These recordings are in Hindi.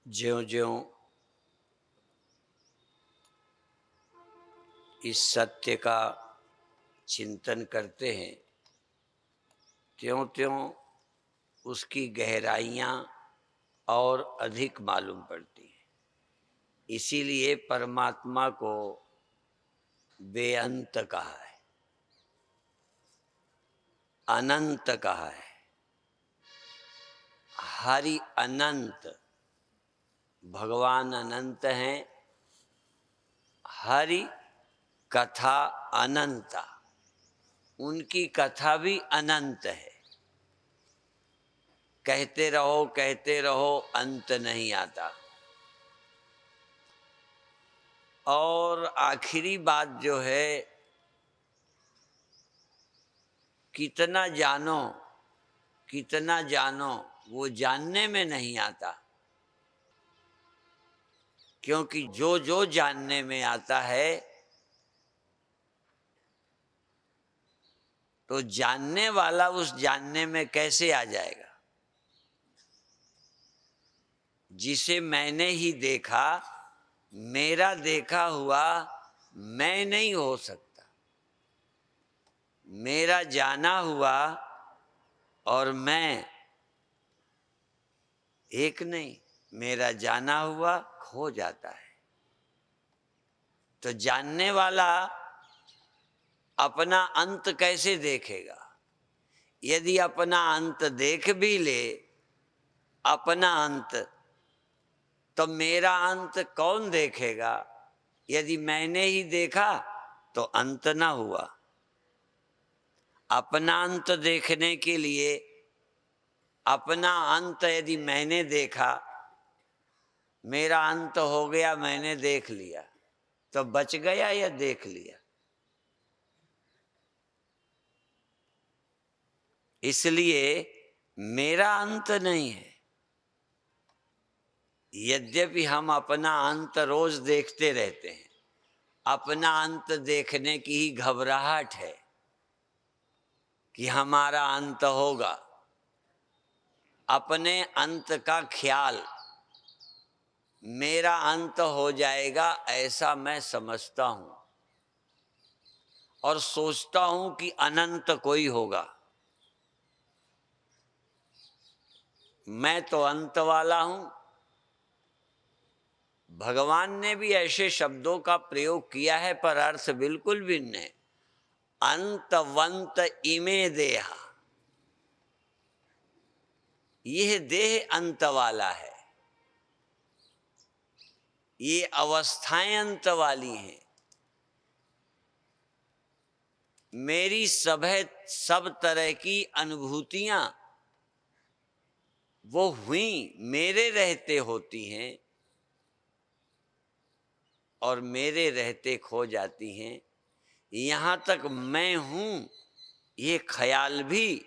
ज्यों-ज्यों इस सत्य का चिंतन करते हैं, त्यों-त्यों उसकी गहराइयाँ और अधिक मालूम पड़ती हैं। इसीलिए परमात्मा को बेअंत कहा है, अनंत कहा है। हरि अनंत, भगवान अनंत हैं, हरि कथा अनंता, उनकी कथा भी अनंत है। कहते रहो अंत नहीं आता। और आखिरी बात जो है, कितना जानो वो जानने में नहीं आता, क्योंकि जो जो जानने में आता है तो जानने वाला उस जानने में कैसे आ जाएगा। जिसे मैंने ही देखा, मेरा देखा हुआ मैं नहीं हो सकता। मेरा जाना हुआ और मैं एक नहीं, मेरा जाना हुआ खो जाता है। तो जानने वाला अपना अंत कैसे देखेगा? यदि अपना अंत देख भी ले, अपना अंत, तो मेरा अंत कौन देखेगा? यदि मैंने ही देखा तो अंत ना हुआ। अपना अंत देखने के लिए, अपना अंत यदि मैंने देखा, मेरा अंत हो गया, मैंने देख लिया, तो बच गया या देख लिया? इसलिए मेरा अंत नहीं है। यद्यपि हम अपना अंत रोज देखते रहते हैं, अपना अंत देखने की ही घबराहट है कि हमारा अंत होगा। अपने अंत का ख्याल, मेरा अंत हो जाएगा, ऐसा मैं समझता हूं और सोचता हूं कि अनंत कोई होगा। मैं तो अंत वाला हूं। भगवान ने भी ऐसे शब्दों का प्रयोग किया है, पर अर्थ बिल्कुल भिन्न है। अंतवंत इमे देहा, यह देह अंत वाला है, ये अवस्थाएं अंत वाली हैं। मेरी सब तरह की अनुभूतियां वो हुई मेरे रहते होती हैं और मेरे रहते खो जाती हैं। यहां तक मैं हूं ये ख्याल भी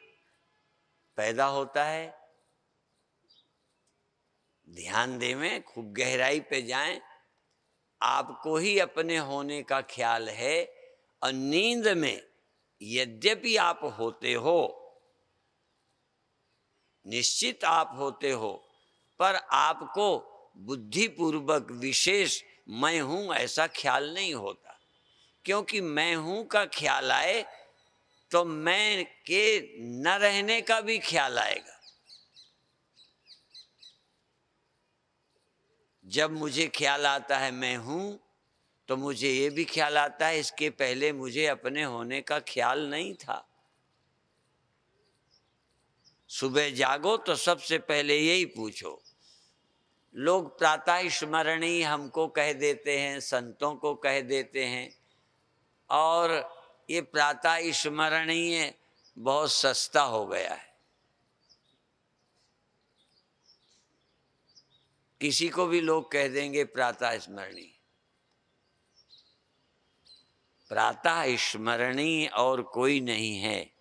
पैदा होता है। ध्यान देवें, खूब गहराई पे जाएं। आपको ही अपने होने का ख्याल है और नींद में यद्यपि आप होते हो, निश्चित आप होते हो, पर आपको बुद्धिपूर्वक विशेष मैं हूं ऐसा ख्याल नहीं होता। क्योंकि मैं हूं का ख्याल आए तो मैं के न रहने का भी ख्याल आएगा। जब मुझे ख्याल आता है मैं हूं, तो मुझे ये भी ख्याल आता है इसके पहले मुझे अपने होने का ख्याल नहीं था। सुबह जागो तो सबसे पहले यही पूछो। लोग प्रातः स्मरणीय हमको कह देते हैं, संतों को कह देते हैं, और ये प्रातः स्मरणीय बहुत सस्ता हो गया है। किसी को भी लोग कह देंगे प्रातः स्मरणीय। प्रातः स्मरणीय और कोई नहीं है।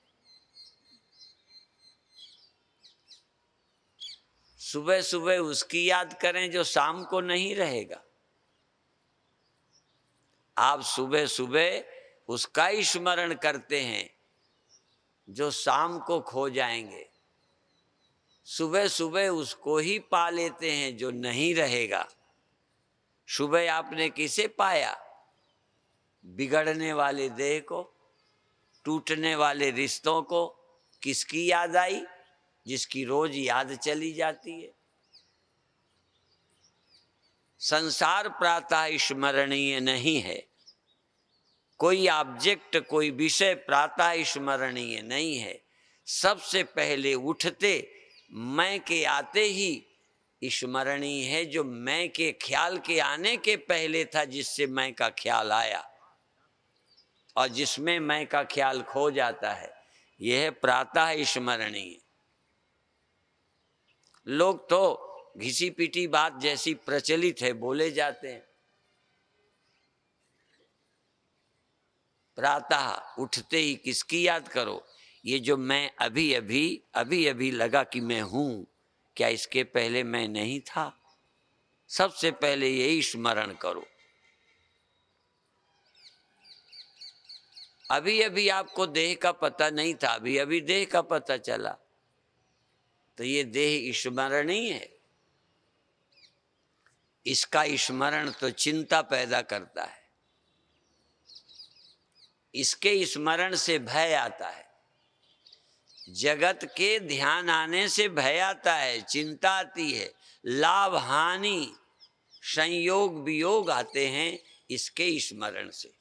सुबह सुबह उसकी याद करें जो शाम को नहीं रहेगा। आप सुबह सुबह उसका ही स्मरण करते हैं जो शाम को खो जाएंगे, सुबह सुबह उसको ही पा लेते हैं जो नहीं रहेगा। सुबह आपने किसे पाया? बिगड़ने वाले देह को, टूटने वाले रिश्तों को। किसकी याद आई? जिसकी रोज याद चली जाती है। संसार प्रातः स्मरणीय नहीं है। कोई ऑब्जेक्ट, कोई विषय प्रातः स्मरणीय नहीं है। सबसे पहले उठते मैं के आते ही स्मरणीय है, जो मैं के ख्याल के आने के पहले था, जिससे मैं का ख्याल आया और जिसमें मैं का ख्याल खो जाता है, यह है प्रातः स्मरणीय। लोग तो घिसी पीटी बात जैसी प्रचलित है बोले जाते हैं। प्रातः उठते ही किसकी याद करो? ये जो मैं अभी अभी लगा कि मैं हूं, क्या इसके पहले मैं नहीं था? सबसे पहले यही स्मरण करो। अभी अभी आपको देह का पता नहीं था, अभी अभी देह का पता चला, तो ये देह स्मरणीय है। इसका स्मरण तो चिंता पैदा करता है। इसके स्मरण से भय आता है। जगत के ध्यान आने से भय आता है, चिंता आती है, लाभ हानि संयोग वियोग आते हैं इसके स्मरण से।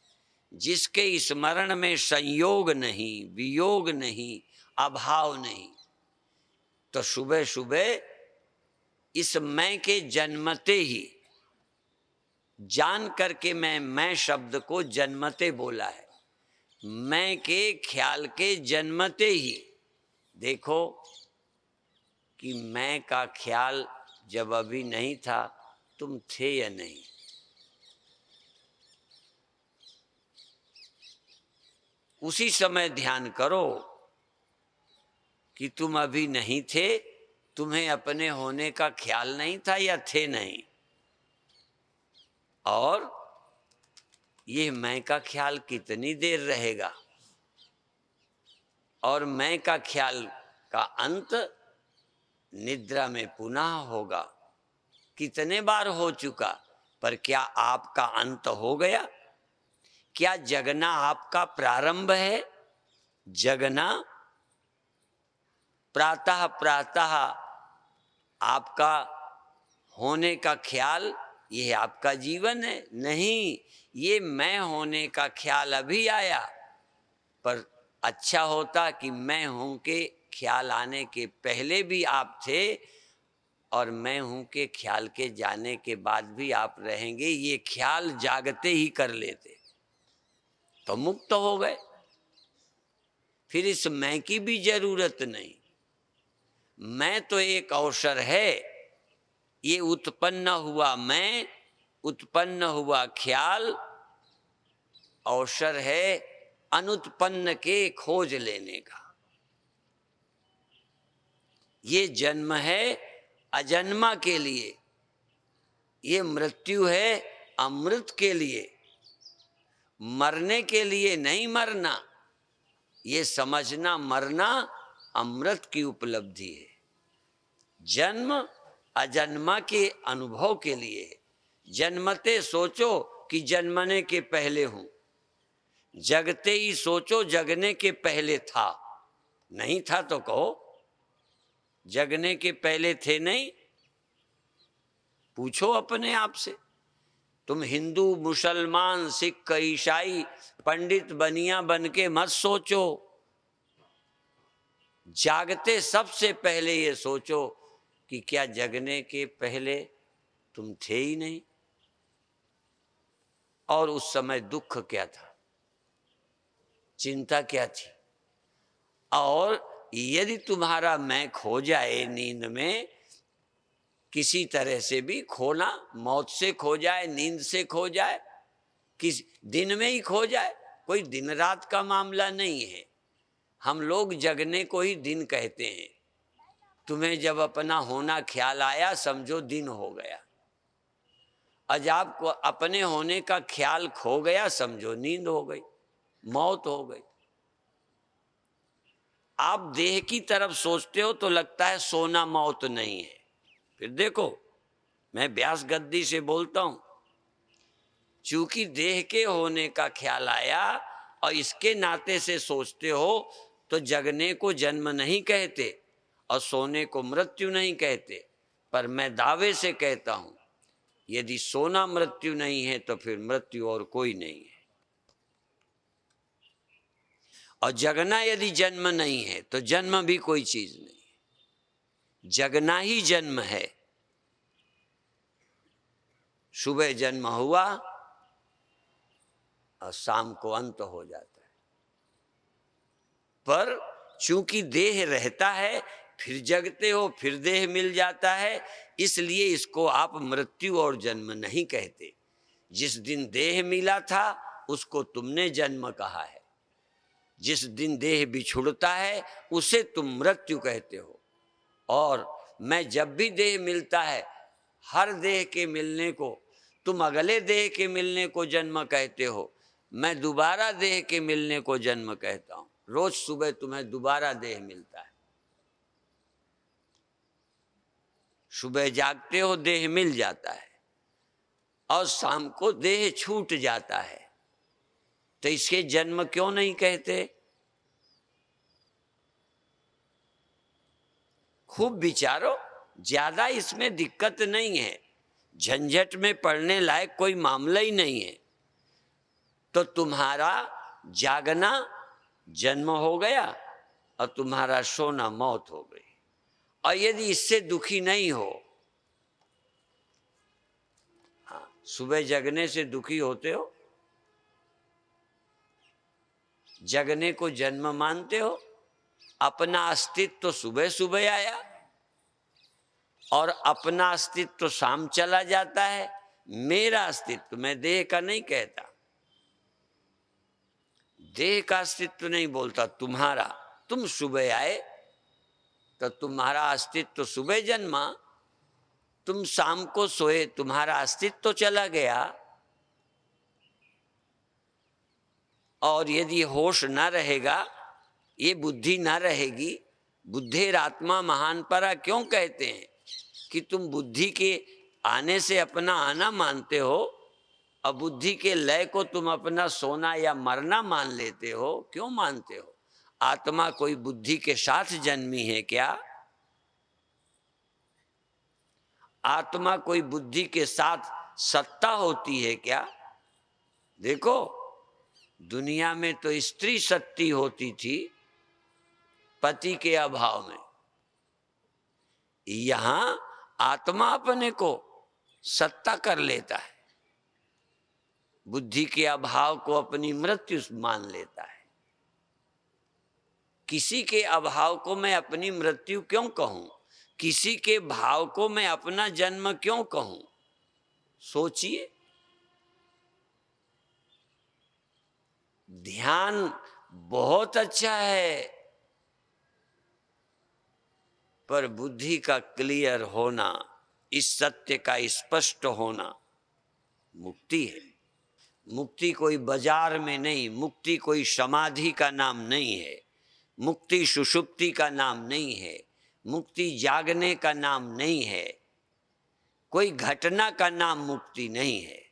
जिसके स्मरण में संयोग नहीं, वियोग नहीं, अभाव नहीं, तो सुबह सुबह इस मैं के जन्मते ही, जान करके मैं शब्द को जन्मते बोला है, मैं के ख्याल के जन्मते ही देखो कि मैं का ख्याल जब अभी नहीं था, तुम थे या नहीं। उसी समय ध्यान करो कि तुम अभी नहीं थे, तुम्हें अपने होने का ख्याल नहीं था या थे नहीं। और ये मैं का ख्याल कितनी देर रहेगा? और मैं का ख्याल का अंत निद्रा में पुनः होगा। कितने बार हो चुका, पर क्या आपका अंत हो गया? क्या जगना आपका प्रारंभ है? जगना प्रातः प्रातः आपका होने का ख्याल, यह आपका जीवन है? नहीं, ये मैं होने का ख्याल अभी आया। पर अच्छा होता कि मैं हूं के ख्याल आने के पहले भी आप थे, और मैं हूं के ख्याल के जाने के बाद भी आप रहेंगे, ये ख्याल जागते ही कर लेते तो मुक्त हो गए। फिर इस मैं की भी जरूरत नहीं। मैं तो एक अवसर है। ये उत्पन्न हुआ मैं, उत्पन्न हुआ ख्याल अवसर है अनुत्पन्न के खोज लेने का। ये जन्म है अजन्मा के लिए, ये मृत्यु है अमृत के लिए। मरने के लिए नहीं मरना, ये समझना मरना अमृत की उपलब्धि है। जन्म अजन्मा के अनुभव के लिए। जन्मते सोचो कि जन्मने के पहले हूं, जगते ही सोचो जगने के पहले था। नहीं था तो कहो जगने के पहले थे नहीं? पूछो अपने आप से। तुम हिंदू, मुसलमान, सिख, ईसाई, पंडित बनिया बन के मत सोचो। जागते सबसे पहले ये सोचो कि क्या जगने के पहले तुम थे ही नहीं? और उस समय दुख क्या था, चिंता क्या थी? और यदि तुम्हारा मैं खो जाए नींद में, किसी तरह से भी खोना, मौत से खो जाए, नींद से खो जाए, किस दिन में ही खो जाए, कोई दिन रात का मामला नहीं है। हम लोग जगने को ही दिन कहते हैं। तुम्हें जब अपना होना ख्याल आया, समझो दिन हो गया। आज आपको अपने होने का ख्याल खो गया, समझो नींद हो गई, मौत हो गई। आप देह की तरफ सोचते हो तो लगता है सोना मौत नहीं है। फिर देखो, मैं व्यास गद्दी से बोलता हूं, चूंकि देह के होने का ख्याल आया और इसके नाते से सोचते हो, तो जगने को जन्म नहीं कहते और सोने को मृत्यु नहीं कहते। पर मैं दावे से कहता हूं, यदि सोना मृत्यु नहीं है तो फिर मृत्यु और कोई नहीं है, और जगना यदि जन्म नहीं है तो जन्म भी कोई चीज नहीं है। जगना ही जन्म है। सुबह जन्म हुआ और शाम को अंत हो जाता है। पर चूंकि देह रहता है, फिर जगते हो, फिर देह मिल जाता है, इसलिए इसको आप मृत्यु और जन्म नहीं कहते। जिस दिन देह मिला था उसको तुमने जन्म कहा है, जिस दिन देह बिछुड़ता है उसे तुम मृत्यु कहते हो। और मैं जब भी देह मिलता है, हर देह के मिलने को तुम अगले देह के मिलने को जन्म कहते हो, मैं दोबारा देह के मिलने को जन्म कहता हूं। रोज सुबह तुम्हें दोबारा देह मिलता है, सुबह जागते हो देह मिल जाता है और शाम को देह छूट जाता है, तो इसके जन्म क्यों नहीं कहते? खूब विचारो, ज्यादा इसमें दिक्कत नहीं है, झंझट में पड़ने लायक कोई मामला ही नहीं है। तो तुम्हारा जागना जन्म हो गया और तुम्हारा सोना मौत हो गई। और यदि इससे दुखी नहीं हो, हाँ, सुबह जगने से दुखी होते हो, जगने को जन्म मानते हो, अपना अस्तित्व तो सुबह सुबह आया और अपना अस्तित्व तो शाम चला जाता है। मेरा अस्तित्व, मैं देह का नहीं कहता, देह का अस्तित्व नहीं बोलता, तुम्हारा। तुम सुबह आए तो तुम्हारा अस्तित्व तो सुबह जन्मा, तुम शाम को सोए, तुम्हारा अस्तित्व तो चला गया। और यदि होश ना रहेगा, ये बुद्धि ना रहेगी, बुद्धेरात्मा महान परा क्यों कहते हैं कि तुम बुद्धि के आने से अपना आना मानते हो और बुद्धि के लय को तुम अपना सोना या मरना मान लेते हो? क्यों मानते हो? आत्मा कोई बुद्धि के साथ जन्मी है क्या? आत्मा कोई बुद्धि के साथ सत्ता होती है क्या? देखो, दुनिया में तो स्त्री सत्ती होती थी पति के अभाव में, यहां आत्मा अपने को सत्ता कर लेता है, बुद्धि के अभाव को अपनी मृत्यु मान लेता है। किसी के अभाव को मैं अपनी मृत्यु क्यों कहूं? किसी के भाव को मैं अपना जन्म क्यों कहूं? सोचिए। ध्यान बहुत अच्छा है, पर बुद्धि का क्लियर होना, इस सत्य का स्पष्ट होना मुक्ति है। मुक्ति कोई बाजार में नहीं, मुक्ति कोई समाधि का नाम नहीं है, मुक्ति सुषुप्ति का नाम नहीं है, मुक्ति जागने का नाम नहीं है, कोई घटना का नाम मुक्ति नहीं है।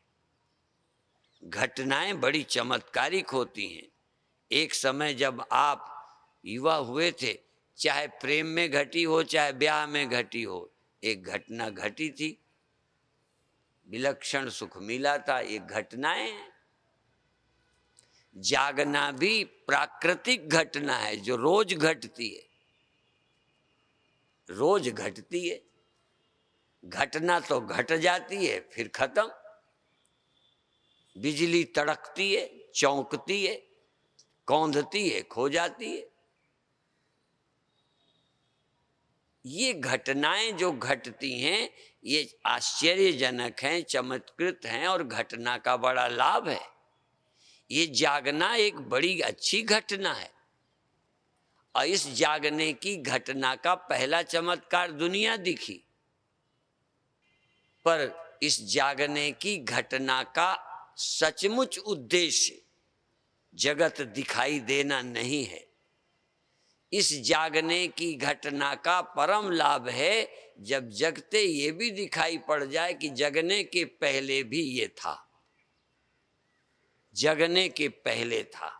घटनाएं बड़ी चमत्कारिक होती हैं। एक समय जब आप युवा हुए थे, चाहे प्रेम में घटी हो चाहे ब्याह में घटी हो, एक घटना घटी थी, विलक्षण सुख मिला था। ये घटनाएं हैं। जागना भी प्राकृतिक घटना है जो रोज घटती है, रोज घटती है। घटना तो घट जाती है फिर खत्म। बिजली तड़कती है, चौंकती है, कौंधती है, खो जाती है। ये घटनाएं जो घटती हैं ये आश्चर्यजनक हैं, चमत्कृत हैं और घटना का बड़ा लाभ है। ये जागना एक बड़ी अच्छी घटना है और इस जागने की घटना का पहला चमत्कार दुनिया दिखी। पर इस जागने की घटना का सचमुच उद्देश्य जगत दिखाई देना नहीं है। इस जागने की घटना का परम लाभ है जब जगते ये भी दिखाई पड़ जाए कि जगने के पहले भी ये था, जगने के पहले था,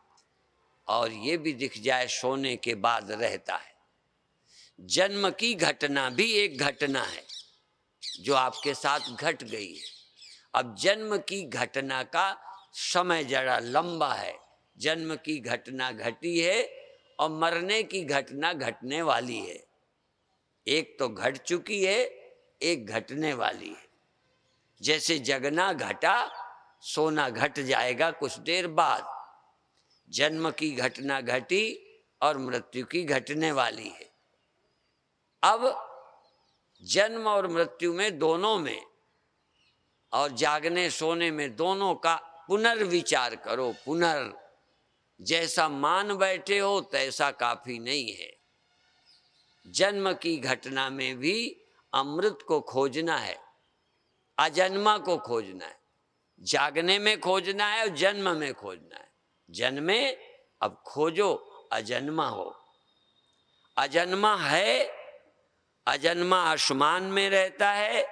और ये भी दिख जाए सोने के बाद रहता है। जन्म की घटना भी एक घटना है जो आपके साथ घट गई है। अब जन्म की घटना का समय जरा लंबा है। जन्म की घटना घटी है और मरने की घटना घटने वाली है। एक तो घट चुकी है, एक घटने वाली है। जैसे जगना घटा, सोना घट जाएगा कुछ देर बाद। जन्म की घटना घटी और मृत्यु की घटने वाली है। अब जन्म और मृत्यु में, दोनों में, और जागने सोने में, दोनों का पुनर्विचार करो। जैसा मान बैठे हो तैसा काफी नहीं है। जन्म की घटना में भी अमृत को खोजना है, अजन्मा को खोजना है। जागने में खोजना है और जन्म में खोजना है। जन्मे अब खोजो, अजन्मा हो। अजन्मा है, अजन्मा आसमान में रहता है,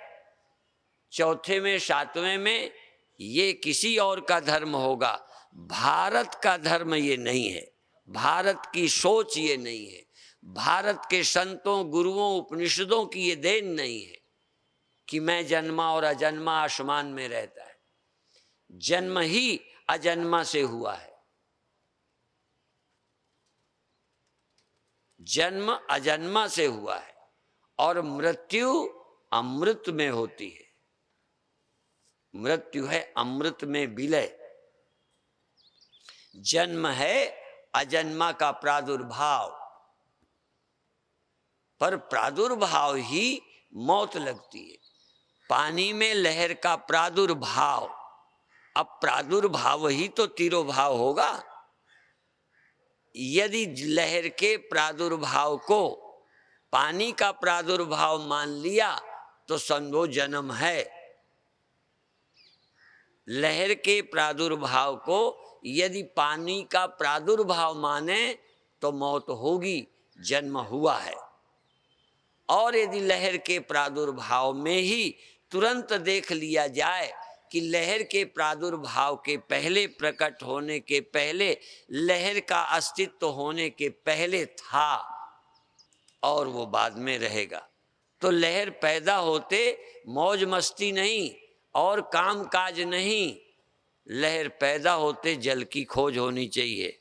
चौथे में, सातवें में। ये किसी और का धर्म होगा, भारत का धर्म ये नहीं है, भारत की सोच ये नहीं है, भारत के संतों, गुरुओं, उपनिषदों की ये देन नहीं है कि मैं जन्मा और अजन्मा आसमान में रहता है। जन्म ही अजन्मा से हुआ है, जन्म अजन्मा से हुआ है, और मृत्यु अमृत में होती है। मृत्यु है अमृत में विलय। जन्म है अजन्मा का प्रादुर्भाव, पर प्रादुर्भाव ही मौत लगती है। पानी में लहर का प्रादुर्भाव, अब प्रादुर्भाव ही तो तिरोभाव होगा। यदि लहर के प्रादुर्भाव को पानी का प्रादुर्भाव मान लिया तो समझो जन्म है। लहर के प्रादुर्भाव को यदि पानी का प्रादुर्भाव माने तो मौत होगी, जन्म हुआ है। और यदि लहर के प्रादुर्भाव में ही तुरंत देख लिया जाए कि लहर के प्रादुर्भाव के पहले, प्रकट होने के पहले, लहर का अस्तित्व होने के पहले था और वो बाद में रहेगा, तो लहर पैदा होते मौज मस्ती नहीं और काम काज नहीं, लहर पैदा होते जल की खोज होनी चाहिए।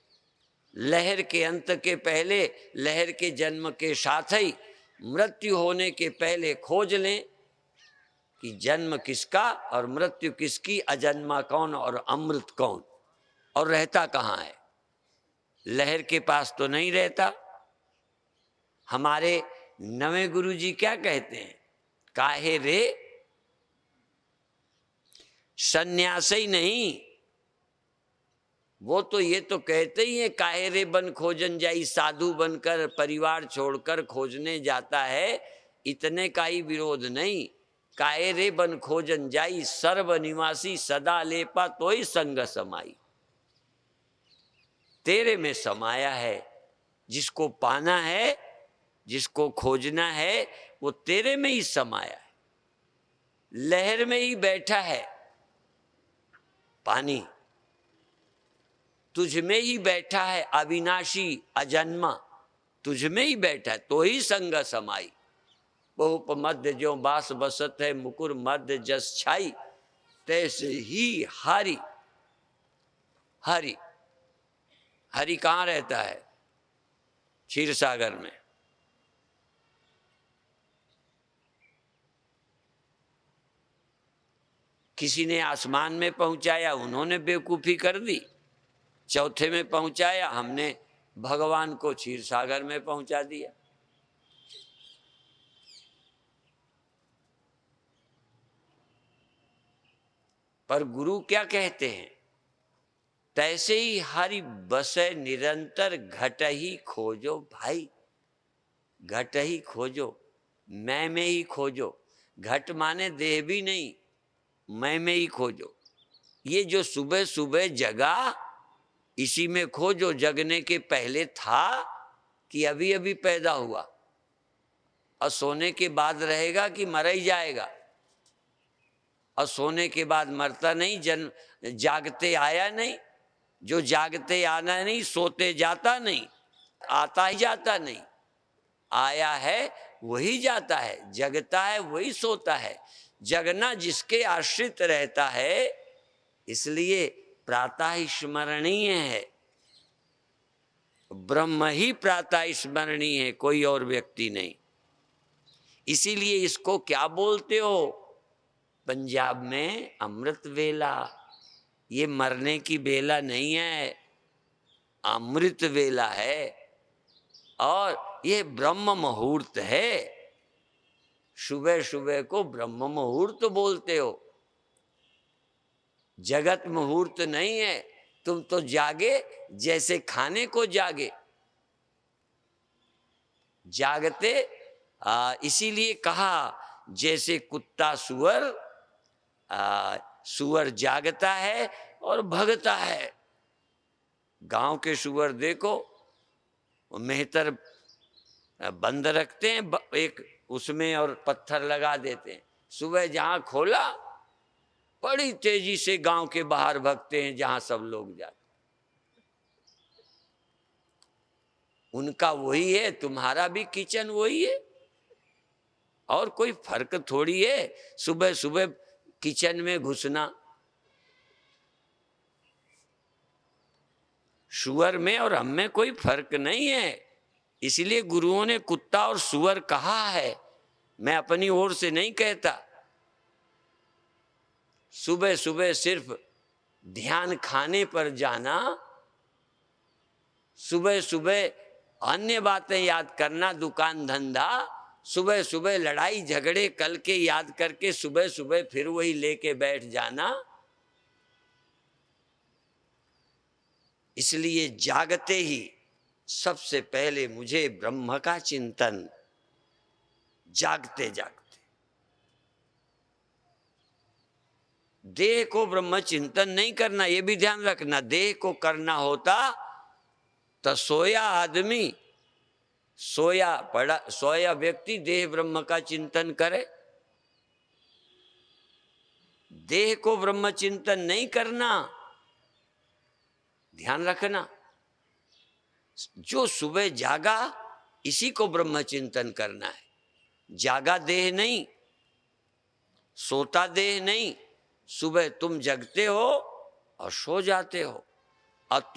लहर के अंत के पहले, लहर के जन्म के साथ ही मृत्यु होने के पहले खोज लें कि जन्म किसका और मृत्यु किसकी, अजन्मा कौन और अमृत कौन, और रहता कहाँ है। लहर के पास तो नहीं रहता। हमारे नवे गुरु जी क्या कहते हैं, काहे रे सन्यासी नहीं, वो तो ये तो कहते ही है, काहे रे बन खोजन जाई, साधु बनकर परिवार छोड़कर खोजने जाता है, इतने का ही विरोध नहीं। काहे रे बन खोजन जाई, सर्व निवासी सदा लेपा तो ही संग समाई। तेरे में समाया है, जिसको पाना है, जिसको खोजना है, वो तेरे में ही समाया है। लहर में ही बैठा है पानी, तुझ में ही बैठा है अविनाशी अजन्मा, तुझ में ही बैठा है, तो ही संग समाई। बहुप मध्य ज्यों बास बसत है, मुकुर मध्य जस छाई, तैसे ही हरि। हरि, हरि कहाँ रहता है, क्षीर सागर में। किसी ने आसमान में पहुंचाया, उन्होंने बेवकूफी कर दी। चौथे में पहुंचाया, हमने भगवान को क्षीर सागर में पहुंचा दिया। पर गुरु क्या कहते हैं, तैसे ही हरि बसे निरंतर, घट ही खोजो भाई, घट ही खोजो, मैं में ही खोजो। घट माने देह भी नहीं, मैं में ही खोजो। ये जो सुबह सुबह जगा, इसी में खोजो। जगने के पहले था कि अभी अभी पैदा हुआ और सोने के बाद रहेगा कि मर ही जाएगा? और सोने के बाद मरता नहीं, जन्म जागते आया नहीं, जो जागते आना नहीं सोते जाता नहीं, आता ही जाता नहीं। आया है वही जाता है, जगता है वही सोता है। जगना जिसके आश्रित रहता है, इसलिए प्रातः स्मरणीय है। ब्रह्म ही प्रातः स्मरणीय है, कोई और व्यक्ति नहीं। इसीलिए इसको क्या बोलते हो पंजाब में? अमृत वेला। ये मरने की बेला नहीं है, अमृत वेला है। और ये ब्रह्म मुहूर्त है। सुबह सुबह को ब्रह्म मुहूर्त बोलते हो, जगत मुहूर्त नहीं है। तुम तो जागे जैसे खाने को जागे, जागते। इसीलिए कहा जैसे कुत्ता सुअर, सुअर जागता है और भगता है। गांव के सुअर देखो, मेहतर बंद रखते हैं एक उसमें और पत्थर लगा देते हैं। सुबह जहां खोला, बड़ी तेजी से गांव के बाहर भगते हैं जहां सब लोग जाते। उनका वही है, तुम्हारा भी किचन वही है, और कोई फर्क थोड़ी है सुबह सुबह किचन में घुसना। सुअर में और हम में कोई फर्क नहीं है। इसलिए गुरुओं ने कुत्ता और सुअर कहा है, मैं अपनी ओर से नहीं कहता। सुबह सुबह सिर्फ ध्यान खाने पर जाना, सुबह सुबह अन्य बातें याद करना, दुकान धंधा, सुबह सुबह लड़ाई झगड़े कल के याद करके सुबह सुबह फिर वही लेके बैठ जाना। इसलिए जागते ही सबसे पहले मुझे ब्रह्म का चिंतन, जागते जागते। देह को ब्रह्म चिंतन नहीं करना, ये भी ध्यान रखना। देह को करना होता तो सोया आदमी, सोया व्यक्ति देह ब्रह्म का चिंतन करे। देह को ब्रह्म चिंतन नहीं करना, ध्यान रखना। जो सुबह जागा इसी को ब्रह्म चिंतन करना है। जागा देह नहीं, सोता देह नहीं। सुबह तुम जगते हो और सो जाते हो, और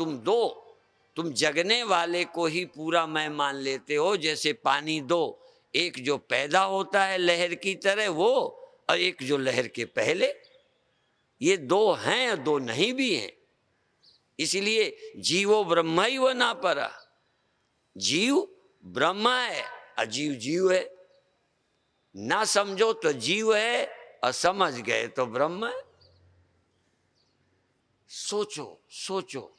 तुम जगने वाले को ही पूरा मैं मान लेते हो। जैसे पानी दो, एक जो पैदा होता है लहर की तरह वो, और एक जो लहर के पहले। ये दो हैं और दो नहीं भी हैं। इसलिए जीवो ब्रह्म ही वो ना परा। जीव ब्रह्म है, अजीव जीव है। ना समझो तो जीव है, और समझ गए तो ब्रह्म है। सोचो सोचो,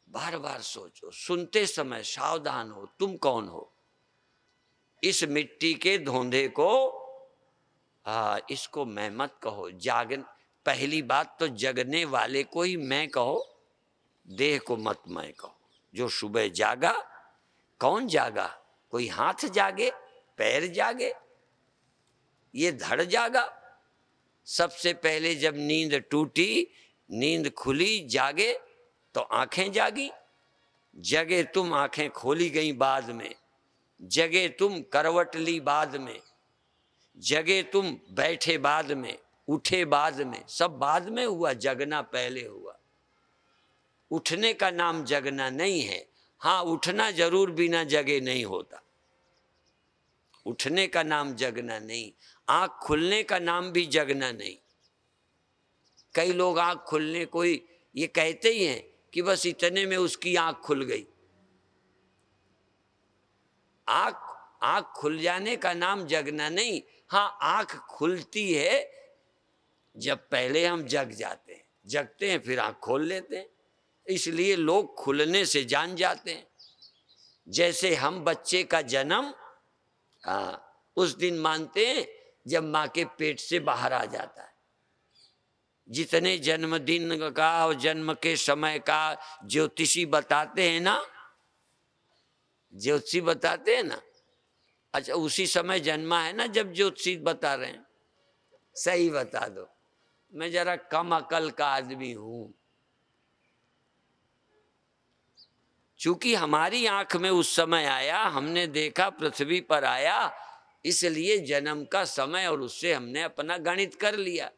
बार बार सोचो। सुनते समय सावधान हो, तुम कौन हो? इस मिट्टी के धोंधे को इसको मैं मत कहो। पहली बात तो जगने वाले को ही मैं कहो, देह को मत मैं कहो। जो सुबह जागा, कौन जागा? कोई हाथ जागे, पैर जागे, ये धड़ जागा। सबसे पहले जब नींद टूटी, नींद खुली, जागे तो आंखें जागी। जगे तुम, आंखें खोली गई बाद में। जगे तुम, करवट ली बाद में। जगे तुम, बैठे बाद में, उठे बाद में। सब बाद में हुआ, जगना पहले हुआ। उठने का नाम जगना नहीं है। हाँ, उठना जरूर बिना जगे नहीं होता, उठने का नाम जगना नहीं। आंख खुलने का नाम भी जगना नहीं। कई लोग आंख खुलने को ही ये कहते ही हैं कि बस इतने में उसकी आंख खुल गई। आंख खुल जाने का नाम जगना नहीं। हाँ, आंख खुलती है जब पहले हम जग जाते हैं, जगते हैं फिर आंख खोल लेते हैं। इसलिए लोग खुलने से जान जाते हैं। जैसे हम बच्चे का जन्म उस दिन मानते हैं जब माँ के पेट से बाहर आ जाता है। जितने जन्मदिन का और जन्म के समय का ज्योतिषी बताते हैं ना, ज्योतिषी बताते हैं ना। अच्छा, उसी समय जन्मा है ना जब ज्योतिषी बता रहे हैं? सही बता दो, मैं जरा कम अकल का आदमी हूं। चूंकि हमारी आंख में उस समय आया, हमने देखा पृथ्वी पर आया, इसलिए जन्म का समय और उससे हमने अपना गणित कर लिया।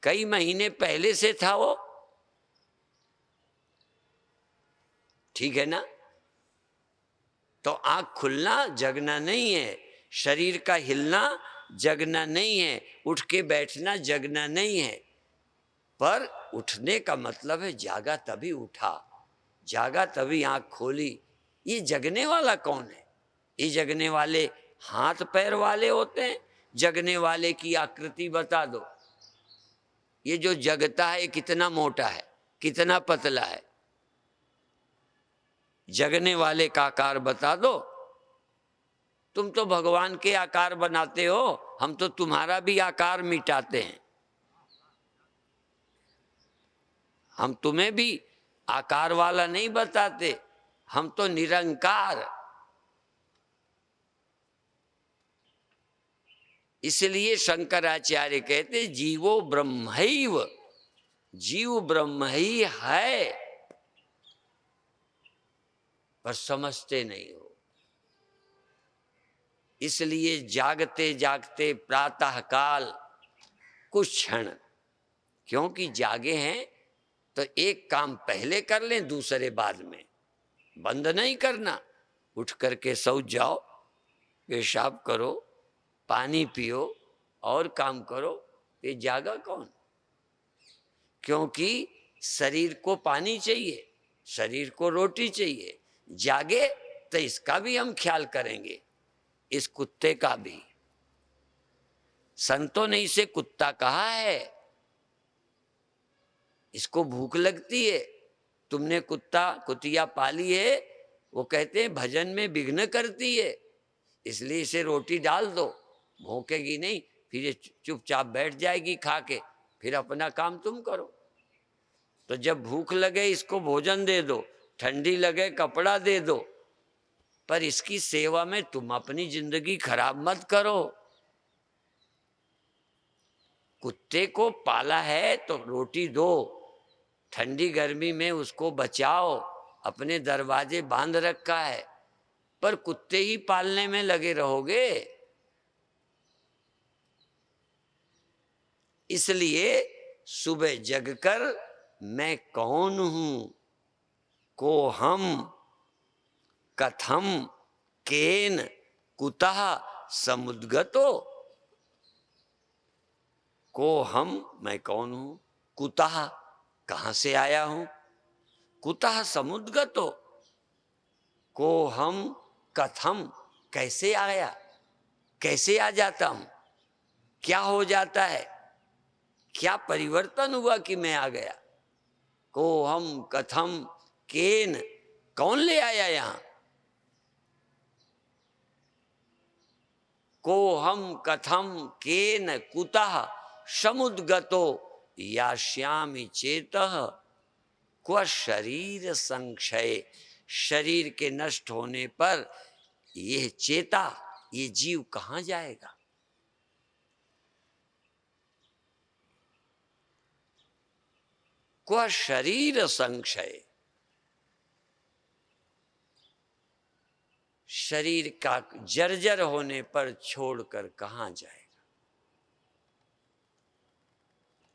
कई महीने पहले से था वो, ठीक है ना? तो आंख खुलना जगना नहीं है, शरीर का हिलना जगना नहीं है, उठ के बैठना जगना नहीं है। पर उठने का मतलब है जागा तभी उठा, जागा तभी आंख खोली। ये जगने वाला कौन है? ये जगने वाले हाथ पैर वाले होते हैं? जगने वाले की आकृति बता दो। ये जो जगता है कितना मोटा है, कितना पतला है? जगने वाले का आकार बता दो। तुम तो भगवान के आकार बनाते हो, हम तो तुम्हारा भी आकार मिटाते हैं। हम तुम्हें भी आकार वाला नहीं बताते, हम तो निरंकार। इसलिए शंकराचार्य कहते जीवो ब्रह्मैव, जीव ब्रह्म ही है, पर समझते नहीं हो। इसलिए जागते जागते प्रातः काल कुछ क्षण, क्योंकि जागे हैं तो एक काम पहले कर लें, दूसरे बाद में। बंद नहीं करना, उठ करके सो जाओ, पेशाब करो, पानी पियो और काम करो। ये जागा कौन? क्योंकि शरीर को पानी चाहिए, शरीर को रोटी चाहिए। जागे तो इसका भी हम ख्याल करेंगे, इस कुत्ते का भी। संतों ने इसे कुत्ता कहा है। इसको भूख लगती है, तुमने कुत्ता कुतिया पाली है, वो कहते हैं भजन में विघ्न करती है, इसलिए इसे रोटी डाल दो, भौंकेगी नहीं, फिर ये चुपचाप बैठ जाएगी खा के, फिर अपना काम तुम करो। तो जब भूख लगे इसको भोजन दे दो, ठंडी लगे कपड़ा दे दो, पर इसकी सेवा में तुम अपनी जिंदगी खराब मत करो। कुत्ते को पाला है तो रोटी दो, ठंडी गर्मी में उसको बचाओ, अपने दरवाजे बांध रखा है, पर कुत्ते ही पालने में लगे रहोगे। इसलिए सुबह जगकर मैं कौन हूं, को हम, कथम, केन, कुतः समुद्गतो। को हम, मैं कौन हूं, कुतः कहां से आया हूं, कुतः समुद्गतो, को हम, कथम कैसे आया, कैसे आ जाता हूं, क्या हो जाता है, क्या परिवर्तन हुआ कि मैं आ गया। को हम, कथम, केन कौन ले आया यहां, को हम, कथम, केन, कुतः समुद्गतो यास्यामि चेतः क्व शरीर संक्षय। शरीर के नष्ट होने पर यह चेता, ये जीव कहां जाएगा। क्व शरीर संक्षय, शरीर का जर्जर होने पर छोड़कर कहां जाएगा।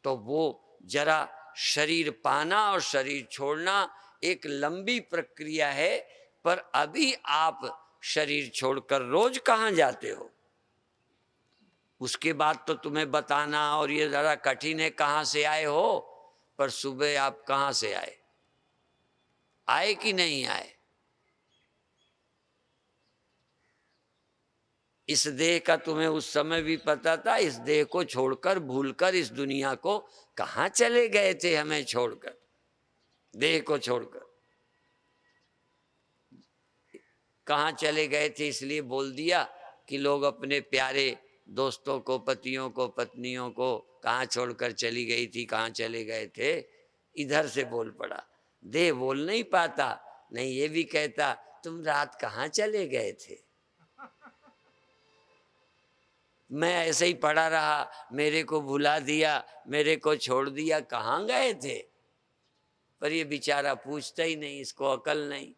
तो वो जरा शरीर पाना और शरीर छोड़ना एक लंबी प्रक्रिया है, पर अभी आप शरीर छोड़कर रोज कहां जाते हो, उसके बाद तो तुम्हें बताना और ये जरा कठिन है कहां से आए हो। पर सुबह आप कहां से आए, आए कि नहीं आए। इस देह का तुम्हें उस समय भी पता था, इस देह को छोड़कर भूलकर इस दुनिया को कहां चले गए थे, हमें छोड़कर, देह को छोड़कर कहां चले गए थे। इसलिए बोल दिया कि लोग अपने प्यारे दोस्तों को, पतियों को, पत्नियों को कहां छोड़कर चली गई थी, कहां चले गए थे, इधर से बोल पड़ा। देह बोल नहीं पाता, नहीं ये भी कहता तुम रात कहाँ चले गए थे? मैं ऐसे ही पड़ा रहा, मेरे को भुला दिया, मेरे को छोड़ दिया, कहाँ गए थे? पर ये बेचारा पूछता ही नहीं, इसको अकल नहीं।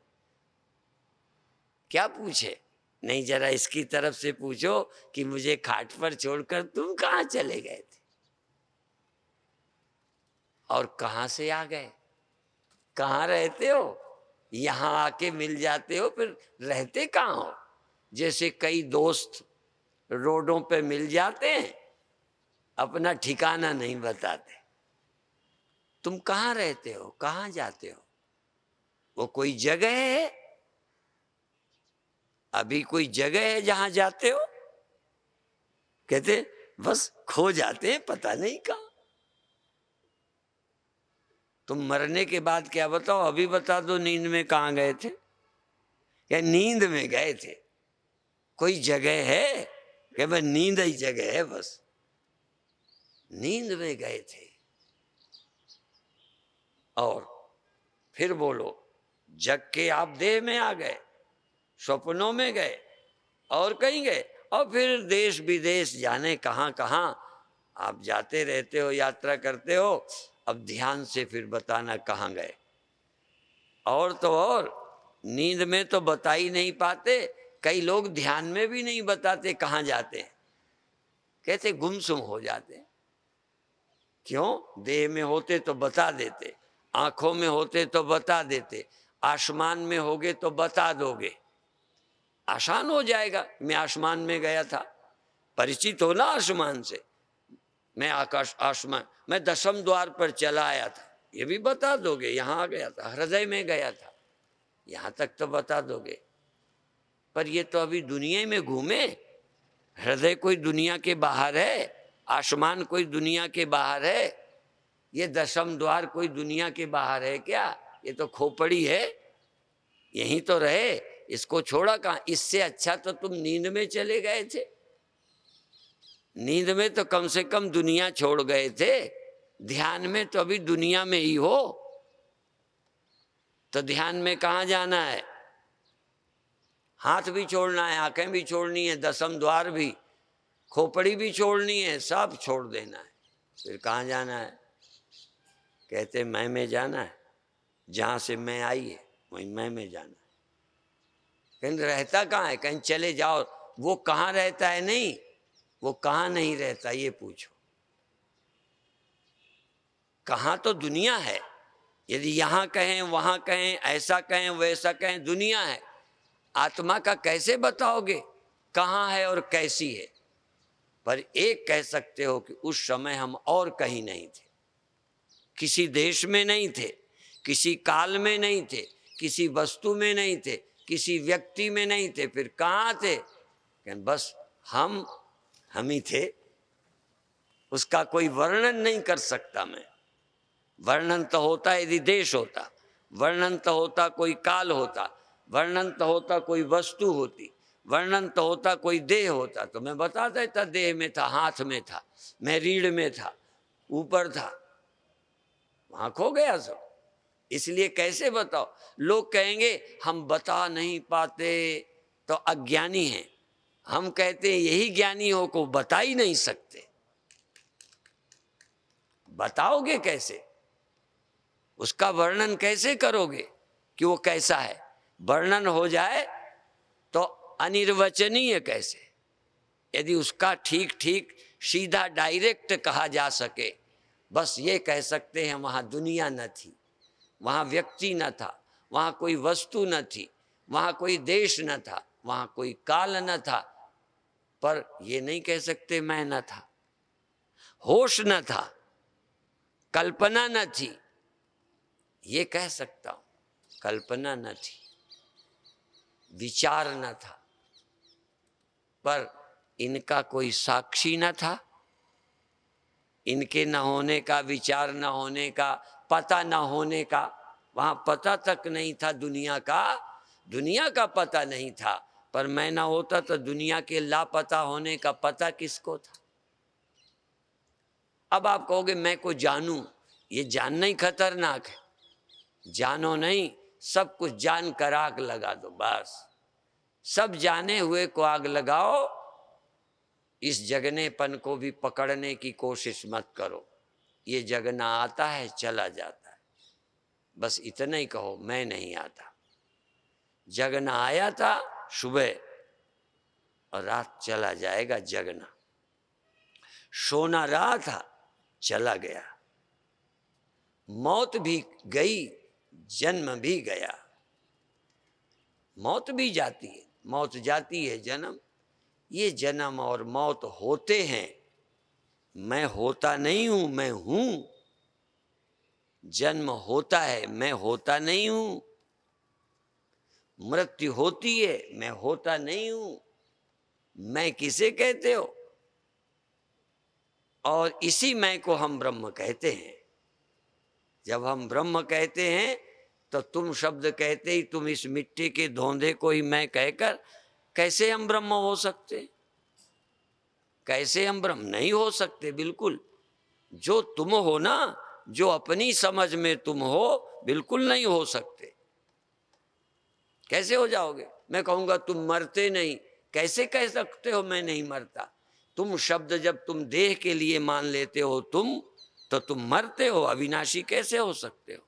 क्या पूछे? नहीं, जरा इसकी तरफ से पूछो कि मुझे खाट पर छोड़कर तुम कहाँ चले गए थे और कहाँ से आ गए? कहाँ रहते हो? यहाँ आके मिल जाते हो, फिर रहते कहाँ हो? जैसे कई दोस्त रोडों पे मिल जाते हैं, अपना ठिकाना नहीं बताते। तुम कहाँ रहते हो, कहाँ जाते हो? वो कोई जगह है? अभी कोई जगह है जहां जाते हो? कहते बस खो जाते हैं, पता नहीं कहाँ। तुम मरने के बाद क्या बताओ, अभी बता दो नींद में कहाँ गए थे या नींद में गए थे? कोई जगह है कि बस नींद ही जगह है, बस नींद में गए थे। और फिर बोलो, जग के आप देह में आ गए, सपनों में गए और कहीं गए, और फिर देश विदेश जाने कहाँ कहाँ आप जाते रहते हो, यात्रा करते हो। अब ध्यान से फिर बताना कहाँ गए। और तो और नींद में तो बता ही नहीं पाते, कई लोग ध्यान में भी नहीं बताते कहाँ जाते हैं, कहते गुमसुम हो जाते। क्यों? देह में होते तो बता देते, आंखों में होते तो बता देते, आसमान में होगे तो बता दोगे, आसान हो जाएगा। मैं आसमान में गया था, परिचित हो ना आसमान से। मैं आकाश आसमान, मैं 10वें द्वार पर चला आया था, ये भी बता दोगे। यहाँ आ गया था, हृदय में गया था, यहाँ तक तो बता दोगे। पर ये तो अभी दुनिया में घूमे। हृदय कोई दुनिया के बाहर है? आसमान कोई दुनिया के बाहर है? ये 10वें द्वार कोई दुनिया के बाहर है क्या? ये तो खोपड़ी है, यहीं तो रहे, इसको छोड़ा कहाँ? इससे अच्छा तो तुम नींद में चले गए थे। नींद में तो कम से कम दुनिया छोड़ गए थे, ध्यान में तो अभी दुनिया में ही हो। तो ध्यान में कहाँ जाना है? हाथ भी छोड़ना है, आंखें भी छोड़नी है, 10वें द्वार भी, खोपड़ी भी छोड़नी है, सब छोड़ देना है। फिर कहाँ जाना है? कहते मैं में जाना है, जहाँ से मैं आई है वहीं मैं में जाना है। कहीं रहता कहाँ है? कहीं चले जाओ, वो कहाँ रहता है नहीं, वो कहाँ नहीं रहता ये पूछो। कहाँ तो दुनिया है, यदि यहाँ कहें वहाँ कहें, ऐसा कहें वैसा कहें, दुनिया है। आत्मा का कैसे बताओगे कहाँ है और कैसी है? पर एक कह सकते हो कि उस समय हम और कहीं नहीं थे, किसी देश में नहीं थे, किसी काल में नहीं थे, किसी वस्तु में नहीं थे, किसी व्यक्ति में नहीं थे। फिर कहाँ थे? बस हम ही थे। उसका कोई वर्णन नहीं कर सकता मैं। वर्णन तो होता यदि देश होता, वर्णन तो होता कोई काल होता, वर्णन तो होता कोई वस्तु होती, वर्णन तो होता कोई देह होता, तो मैं बता देता देह में था, हाथ में था, मैं रीढ़ में था, ऊपर था, वहां खो गया सब। इसलिए कैसे बताओ? लोग कहेंगे हम बता नहीं पाते तो अज्ञानी हैं। हम कहते हैं यही ज्ञानी हो को बता ही नहीं सकते। बताओगे कैसे? उसका वर्णन कैसे करोगे कि वो कैसा है? वर्णन हो जाए तो अनिर्वचनीय कैसे? यदि उसका ठीक ठीक सीधा डायरेक्ट कहा जा सके, बस ये कह सकते हैं वहाँ दुनिया न थी, वहाँ व्यक्ति न था, वहाँ कोई वस्तु न थी, वहाँ कोई देश न था, वहाँ कोई काल न था। पर ये नहीं कह सकते मैं न था, होश न था, कल्पना न थी। ये कह सकता हूं, कल्पना न थी, विचार न था, पर इनका कोई साक्षी न था। इनके न होने का, विचार न होने का, पता न होने का, वहां पता तक नहीं था दुनिया का। दुनिया का पता नहीं था, पर मैं ना होता तो दुनिया के लापता होने का पता किसको था? अब आप कहोगे मैं को जानूं, ये जानना ही खतरनाक है। जानो नहीं, सब कुछ जान कर आग लगा दो, बस सब जाने हुए को आग लगाओ, इस जगनेपन को भी पकड़ने की कोशिश मत करो। ये जगना आता है चला जाता है, बस इतना ही कहो मैं नहीं आता। जगना आया था सुबह और रात चला जाएगा जगना। सोना रहा था चला गया, मौत भी गई जन्म भी गया। मौत भी जाती है, मौत जाती है, जन्म, ये जन्म और मौत होते हैं, मैं होता नहीं हूं, मैं हूं। जन्म होता है, मैं होता नहीं हूं। मृत्यु होती है, मैं होता नहीं हूं। मैं किसे कहते हो? और इसी मैं को हम ब्रह्म कहते हैं। जब हम ब्रह्म कहते हैं तो तुम शब्द कहते ही तुम इस मिट्टी के धोंधे को ही मैं कहकर कैसे हम ब्रह्म हो सकते? कैसे हम ब्रह्म नहीं हो सकते? बिल्कुल जो तुम हो ना, जो अपनी समझ में तुम हो, बिल्कुल नहीं हो सकते। कैसे हो जाओगे? मैं कहूंगा तुम मरते नहीं, कैसे कह सकते हो मैं नहीं मरता? तुम शब्द जब तुम देह के लिए मान लेते हो तुम, तो तुम मरते हो, अविनाशी कैसे हो सकते हो?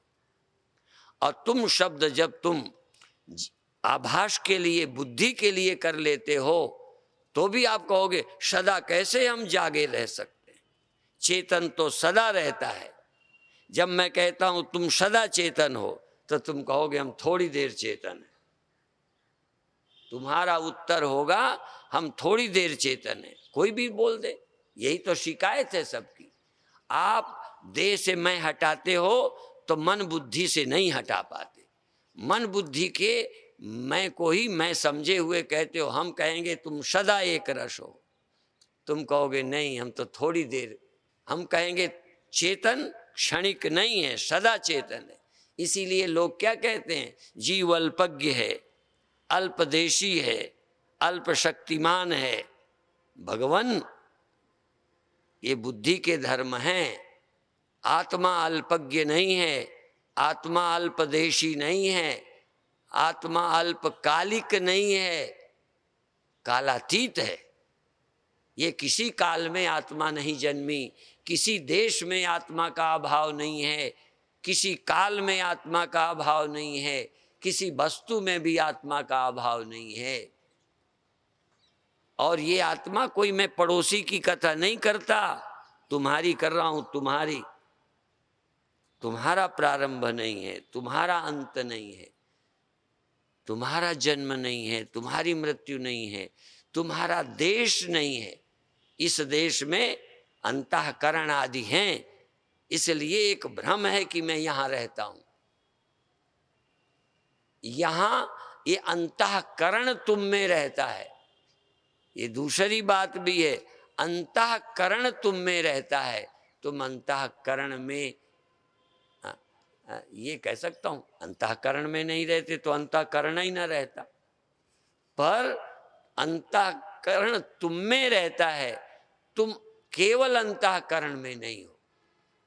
और तुम शब्द जब तुम आभास के लिए, बुद्धि के लिए कर लेते हो, तो भी आप कहोगे सदा कैसे हम जागे रह सकते? चेतन तो सदा रहता है। जब मैं कहता हूं तुम सदा चेतन हो, तो तुम कहोगे हम थोड़ी देर चेतन है। तुम्हारा उत्तर होगा हम थोड़ी देर चेतन है। कोई भी बोल दे, यही तो शिकायत है सबकी। आप देह से मैं हटाते हो तो मन बुद्धि से नहीं हटा पाते। मन बुद्धि के मैं को ही मैं समझे हुए कहते हो। हम कहेंगे तुम सदा एक रस हो, तुम कहोगे नहीं हम तो थोड़ी देर। हम कहेंगे चेतन क्षणिक नहीं है, सदा चेतन है। इसीलिए लोग क्या कहते हैं? जीव अल्पज्ञ है, अल्पदेशी है, अल्प शक्तिमान है। भगवान, ये बुद्धि के धर्म हैं। आत्मा अल्पज्ञ नहीं है, आत्मा अल्पदेशी नहीं है, आत्मा अल्पकालिक नहीं है, कालातीत है। ये किसी काल में आत्मा नहीं जन्मी, किसी देश में आत्मा का अभाव नहीं है, किसी काल में आत्मा का अभाव नहीं है, किसी वस्तु में भी आत्मा का अभाव नहीं है। और ये आत्मा कोई मैं पड़ोसी की कथा नहीं करता, तुम्हारी कर रहा हूं। तुम्हारी, तुम्हारा प्रारंभ नहीं है, तुम्हारा अंत नहीं है, तुम्हारा जन्म नहीं है, तुम्हारी मृत्यु नहीं है, तुम्हारा देश नहीं है। इस देश में अंतःकरण आदि हैं, इसलिए एक भ्रम है कि मैं यहां रहता हूं। यहां ये अंतःकरण तुम में रहता है। ये दूसरी बात भी है, अंतःकरण तुम में रहता है। तुम अंतःकरण में, ये कह सकता हूं, अंतःकरण में नहीं रहते तो अंतःकरण ही ना रहता। पर अंतःकरण तुम में रहता है, तुम केवल अंतःकरण में नहीं हो।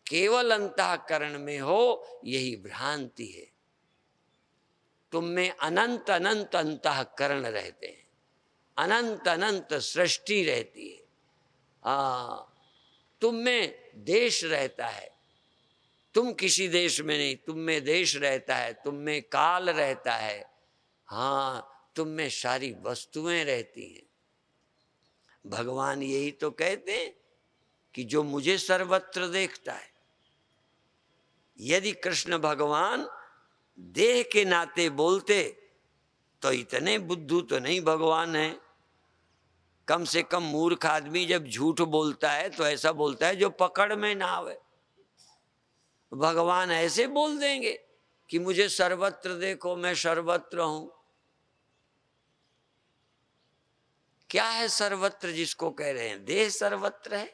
केवल अंतःकरण में हो यही भ्रांति है। तुम में अनंत अनंत अंतःकरण रहते हैं, अनंत अनंत सृष्टि रहती है। तुम में देश रहता है, तुम किसी देश में नहीं, तुम में देश रहता है, तुम में काल रहता है। हाँ, तुम में सारी वस्तुएं रहती हैं। भगवान यही तो कहते हैं कि जो मुझे सर्वत्र देखता है। यदि कृष्ण भगवान देह के नाते बोलते तो इतने बुद्धू तो नहीं भगवान है। कम से कम मूर्ख आदमी जब झूठ बोलता है तो ऐसा बोलता है जो पकड़ में ना आवे। भगवान ऐसे बोल देंगे कि मुझे सर्वत्र देखो, मैं सर्वत्र हूं। क्या है सर्वत्र जिसको कह रहे हैं? देह सर्वत्र है,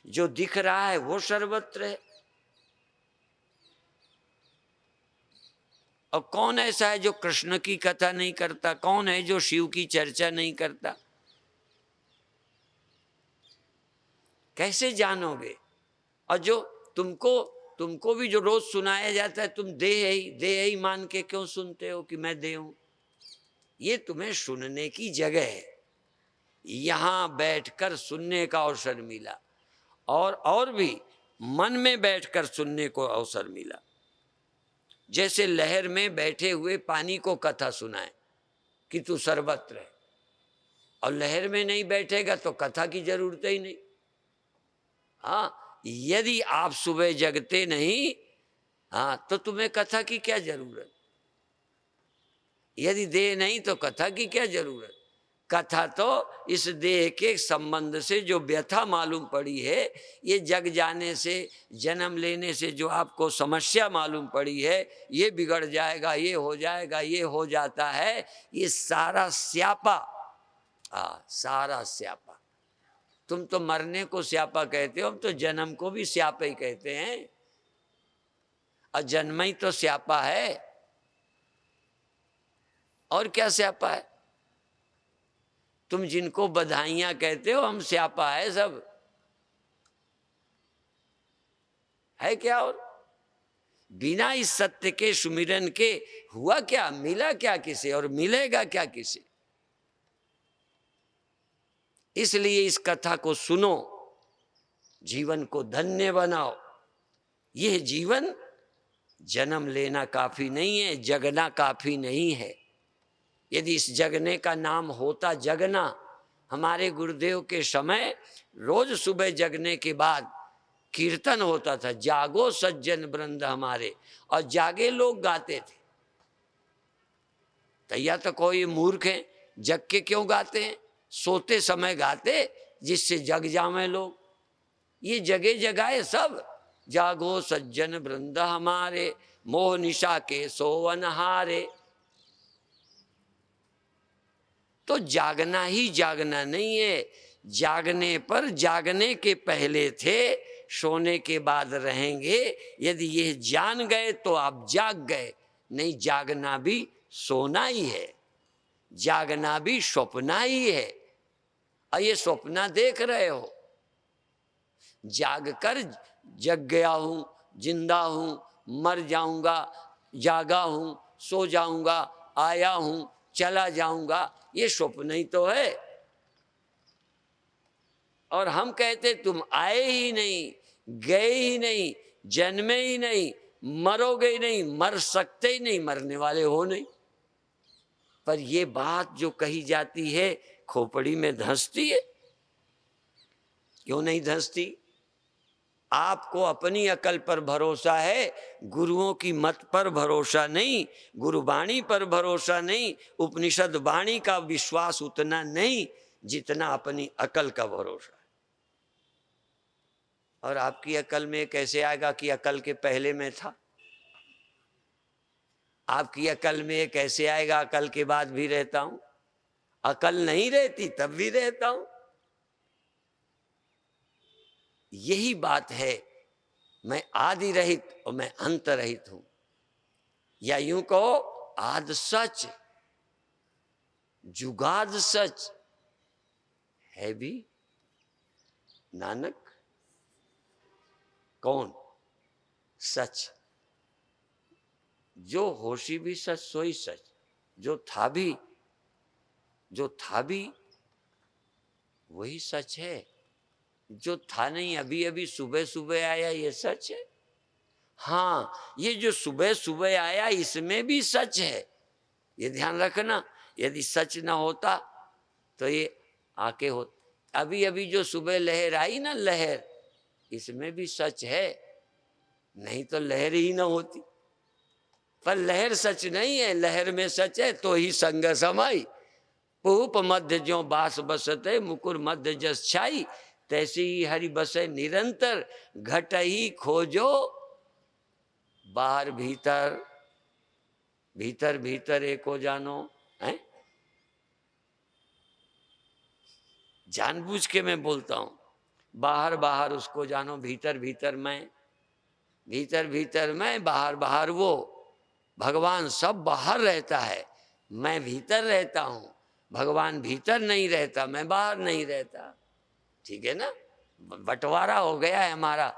जो दिख रहा है वो सर्वत्र है। और कौन ऐसा है जो कृष्ण की कथा नहीं करता? कौन है जो शिव की चर्चा नहीं करता? कैसे जानोगे? और जो तुमको तुमको भी जो रोज सुनाया जाता है, तुम देह ही मान के क्यों सुनते हो कि मैं देह हूं? ये तुम्हें सुनने की जगह है, यहां बैठकर सुनने का अवसर मिला, और भी मन में बैठकर सुनने को अवसर मिला। जैसे लहर में बैठे हुए पानी को कथा सुनाए कि तू सर्वत्र है, और लहर में नहीं बैठेगा तो कथा की जरूरत ही नहीं। हाँ, यदि आप सुबह जगते नहीं, हाँ, तो तुम्हें कथा की क्या जरूरत? यदि देह नहीं तो कथा की क्या जरूरत? कथा तो इस देह के संबंध से जो व्यथा मालूम पड़ी है, ये जग जाने से, जन्म लेने से जो आपको समस्या मालूम पड़ी है, ये बिगड़ जाएगा, ये हो जाएगा, ये हो जाता है, ये सारा स्यापा, सारा स्यापा। तुम तो मरने को स्यापा कहते हो, हम तो जन्म को भी स्यापा ही कहते हैं, और जन्म ही तो स्यापा है, और क्या स्यापा है? तुम जिनको बधाइयां कहते हो, हम स्यापा है सब, है क्या? और बिना इस सत्य के सुमिरन के हुआ क्या, मिला क्या किसे, और मिलेगा क्या किसे? इसलिए इस कथा को सुनो, जीवन को धन्य बनाओ। यह जीवन जन्म लेना काफी नहीं है, जगना काफी नहीं है। यदि इस जगने का नाम होता जगना, हमारे गुरुदेव के समय रोज सुबह जगने के बाद कीर्तन होता था, जागो सज्जन वृंद हमारे, और जागे लोग गाते थे। तो या तो कोई मूर्ख है, जग के क्यों गाते हैं? सोते समय गाते जिससे जग जावे लोग। ये जगे जगाए सब, जागो सज्जन वृंद हमारे, मोह निशा के सोवन हारे। तो जागना ही जागना नहीं है, जागने पर जागने के पहले थे, सोने के बाद रहेंगे। यदि ये जान गए तो आप जाग गए, नहीं जागना भी सोना ही है, जागना भी स्वप्ना ही है। और ये स्वप्ना देख रहे हो, जागकर जग गया हूं, जिंदा हूं, मर जाऊंगा, जागा हूं, सो जाऊंगा, आया हूं, चला जाऊंगा, ये स्वप्न ही तो है। और हम कहते तुम आए ही नहीं, गए ही नहीं, जन्मे ही नहीं, मरोगे ही नहीं, मर सकते ही नहीं, मरने वाले हो नहीं। पर ये बात जो कही जाती है, खोपड़ी में धंसती है। क्यों नहीं धंसती? आपको अपनी अकल पर भरोसा है, गुरुओं की मत पर भरोसा नहीं, गुरुवाणी पर भरोसा नहीं, उपनिषद वाणी का विश्वास उतना नहीं जितना अपनी अकल का भरोसा है। और आपकी अकल में कैसे आएगा कि अकल के पहले में था? आपकी अकल में कैसे आएगा अकल के बाद भी रहता हूं? अकल नहीं रहती तब भी रहता हूं। यही बात है, मैं आदि रहित और मैं अंत रहित हूं, या यूं कहो आद सच जुगाद सच है भी नानक। कौन सच? जो होशी भी सच सोई सच, जो था भी वही सच है, जो था नहीं अभी अभी सुबह सुबह आया ये सच है। हाँ, ये जो सुबह सुबह आया इसमें भी सच है, ये ध्यान रखना। यदि सच ना होता तो ये आके हो, अभी अभी जो सुबह लहर आई ना, लहर, इसमें भी सच है, नहीं तो लहर ही ना होती। पर लहर सच नहीं है, लहर में सच है तो ही संग समाई। पूप मध्य ज्यों बास बसते, मुकुर मध्य जस छाई, तैसी ही हरि बसे निरंतर, घट ही खोजो बाहर भीतर, भीतर भीतर एको जानो। है जानबूझ के मैं बोलता हूं, बाहर बाहर उसको जानो, भीतर भीतर मैं, भीतर भीतर मैं, बाहर बाहर वो। भगवान सब बाहर रहता है, मैं भीतर रहता हूं। भगवान भीतर नहीं रहता, मैं बाहर नहीं रहता। ठीक है ना? बंटवारा हो गया है हमारा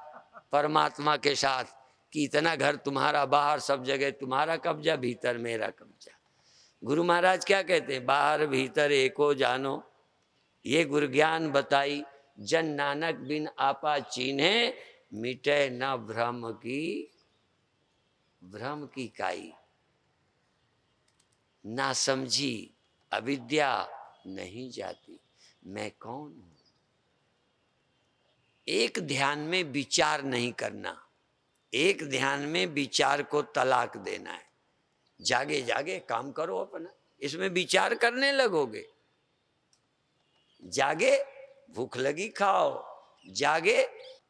परमात्मा के साथ। कि इतना घर तुम्हारा, बाहर सब जगह तुम्हारा कब्जा, भीतर मेरा कब्जा। गुरु महाराज क्या कहते हैं, बाहर भीतर एको जानो, ये गुरु ज्ञान बताई, जन नानक बिन आपा चीन्हे, मिटे न भ्रम की काई। ना समझी अविद्या नहीं जाती, मैं कौन हूं। एक ध्यान में विचार नहीं करना, एक ध्यान में विचार को तलाक देना है। जागे जागे काम करो अपना, इसमें विचार करने लगोगे। जागे भूख लगी खाओ, जागे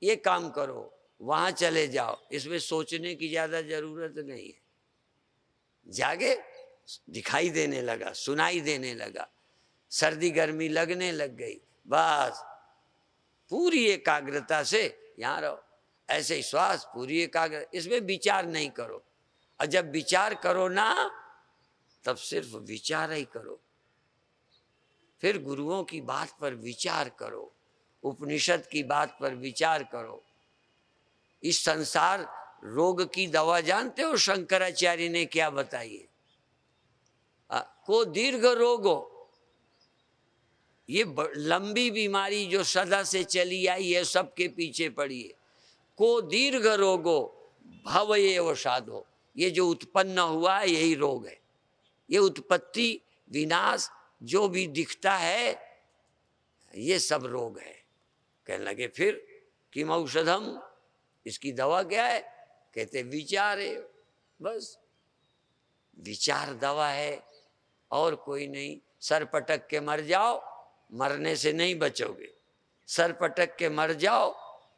ये काम करो, वहां चले जाओ, इसमें सोचने की ज्यादा जरूरत नहीं है। जागे दिखाई देने लगा, सुनाई देने लगा, सर्दी गर्मी लगने लग गई, बस पूरी एकाग्रता से यहां रहो। ऐसे ही श्वास पूरी एकाग्र, इसमें विचार नहीं करो। और जब विचार करो ना, तब सिर्फ विचार ही करो। फिर गुरुओं की बात पर विचार करो, उपनिषद की बात पर विचार करो। इस संसार रोग की दवा जानते हो शंकराचार्य ने क्या बताई है? को दीर्घ रोग हो, ये लंबी बीमारी जो सदा से चली आई है, सबके पीछे पड़ी है। को दीर्घ रोगो भव एव साधो, ये जो उत्पन्न हुआ है यही रोग है। ये उत्पत्ति विनाश जो भी दिखता है ये सब रोग है। कहने लगे फिर किम औषधम, इसकी दवा क्या है? कहते विचार है, बस विचार दवा है और कोई नहीं। सर पटक के मर जाओ, मरने से नहीं बचोगे। सर पटक के मर जाओ,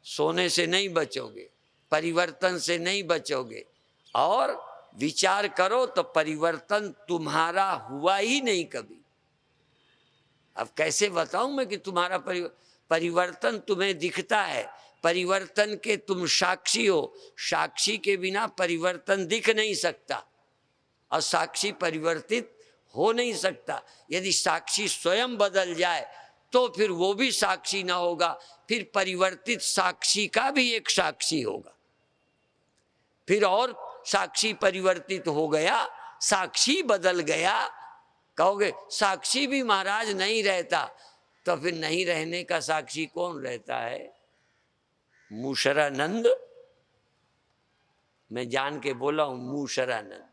सोने से नहीं बचोगे, परिवर्तन से नहीं बचोगे। और विचार करो तो परिवर्तन तुम्हारा हुआ ही नहीं कभी। अब कैसे बताऊं मैं कि तुम्हारा परिवर्तन तुम्हें दिखता है, परिवर्तन के तुम साक्षी हो। साक्षी के बिना परिवर्तन दिख नहीं सकता और साक्षी परिवर्तित हो नहीं सकता। यदि साक्षी स्वयं बदल जाए तो फिर वो भी साक्षी ना होगा, फिर परिवर्तित साक्षी का भी एक साक्षी होगा। फिर और साक्षी परिवर्तित हो गया, साक्षी बदल गया, कहोगे साक्षी भी महाराज नहीं रहता, तो फिर नहीं रहने का साक्षी कौन रहता है? मूशरानंद, मैं जान के बोला हूं मूशरानंद,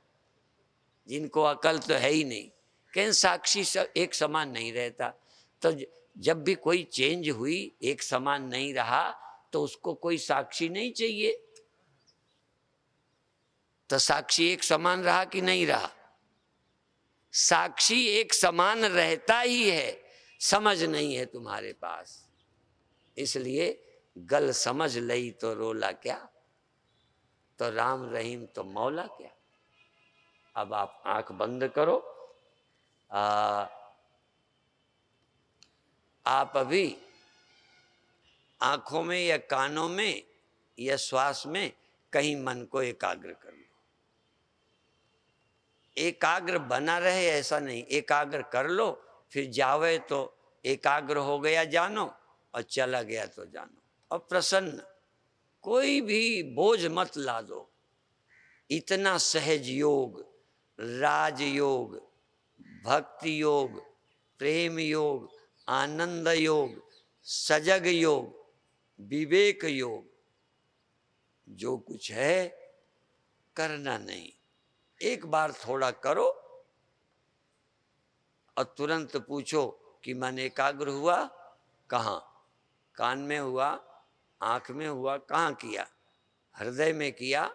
जिनको अकल तो है ही नहीं। कहीं साक्षी एक समान नहीं रहता, तो जब भी कोई चेंज हुई, एक समान नहीं रहा, तो उसको कोई साक्षी नहीं चाहिए। तो साक्षी एक समान रहा कि नहीं रहा? साक्षी एक समान रहता ही है, समझ नहीं है तुम्हारे पास। इसलिए गल समझ लई तो रोला क्या, तो राम रहीम तो मौला क्या। अब आप आंख बंद करो। आप अभी आंखों में या कानों में या श्वास में कहीं मन को एकाग्र कर लो। एकाग्र बना रहे ऐसा नहीं, एकाग्र कर लो, फिर जावे तो एकाग्र हो गया जानो, और चला गया तो जानो। और प्रसन्न, कोई भी बोझ मत ला दो। इतना सहज योग, राजयोग, भक्ति योग, प्रेम योग, आनंद योग, सजग योग, विवेक योग, जो कुछ है करना नहीं। एक बार थोड़ा करो और तुरंत पूछो कि मन एकाग्र हुआ कहाँ? कान में हुआ, आंख में हुआ, कहाँ किया? हृदय में किया,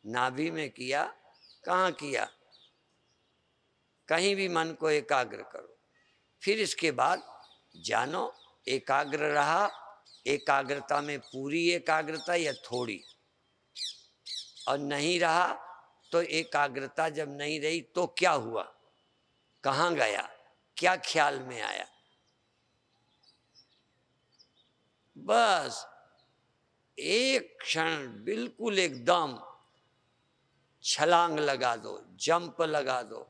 नाभि में किया, कहाँ किया? कहीं भी मन को एकाग्र करो। फिर इसके बाद जानो एकाग्र रहा, एकाग्रता में पूरी एकाग्रता या थोड़ी, और नहीं रहा तो एकाग्रता जब नहीं रही तो क्या हुआ, कहाँ गया, क्या ख्याल में आया, बस एक क्षण बिल्कुल एकदम छलांग लगा दो, जंप लगा दो,